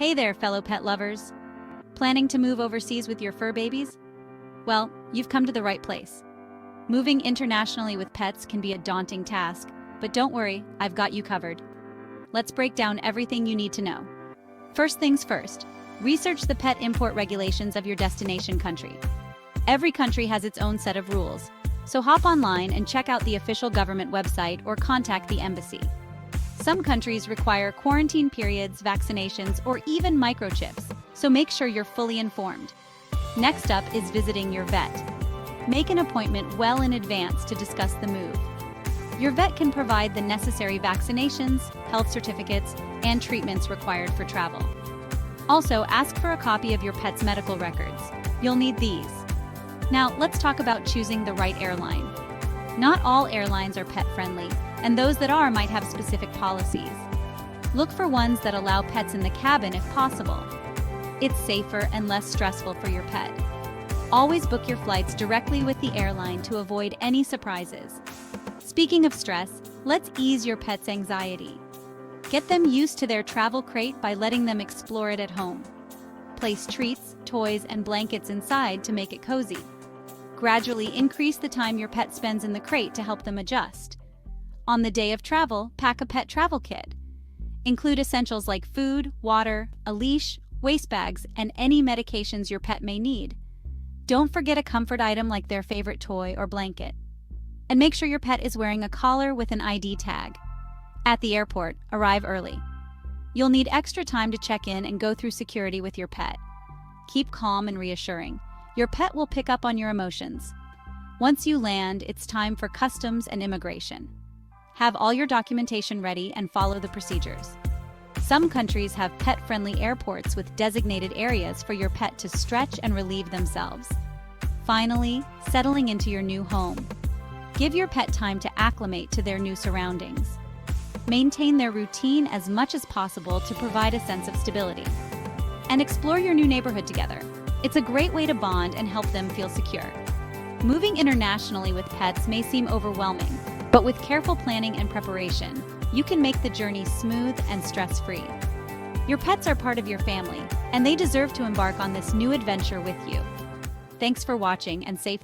Hey there, fellow pet lovers. Planning to move overseas with your fur babies? Well, you've come to the right place. Moving internationally with pets can be a daunting task, but don't worry, I've got you covered. Let's break down everything you need to know. First things first, research the pet import regulations of your destination country. Every country has its own set of rules, so hop online and check out the official government website or contact the embassy. Some countries require quarantine periods, vaccinations, or even microchips, so make sure you're fully informed. Next up is visiting your vet. Make an appointment well in advance to discuss the move. Your vet can provide the necessary vaccinations, health certificates, and treatments required for travel. Also, ask for a copy of your pet's medical records. You'll need these. Now, let's talk about choosing the right airline. Not all airlines are pet-friendly, and those that are might have specific policies. Look for ones that allow pets in the cabin if possible. It's safer and less stressful for your pet. Always book your flights directly with the airline to avoid any surprises. Speaking of stress, let's ease your pet's anxiety. Get them used to their travel crate by letting them explore it at home. Place treats, toys, and blankets inside to make it cozy. Gradually increase the time your pet spends in the crate to help them adjust. On the day of travel, pack a pet travel kit. Include essentials like food, water, a leash, waste bags, and any medications your pet may need. Don't forget a comfort item like their favorite toy or blanket. And make sure your pet is wearing a collar with an ID tag. At the airport, arrive early. You'll need extra time to check in and go through security with your pet. Keep calm and reassuring. Your pet will pick up on your emotions. Once you land, it's time for customs and immigration. Have all your documentation ready and follow the procedures. Some countries have pet-friendly airports with designated areas for your pet to stretch and relieve themselves. Finally, settling into your new home. Give your pet time to acclimate to their new surroundings. Maintain their routine as much as possible to provide a sense of stability. And explore your new neighborhood together. It's a great way to bond and help them feel secure. Moving internationally with pets may seem overwhelming, but with careful planning and preparation, you can make the journey smooth and stress-free. Your pets are part of your family, and they deserve to embark on this new adventure with you. Thanks for watching and safe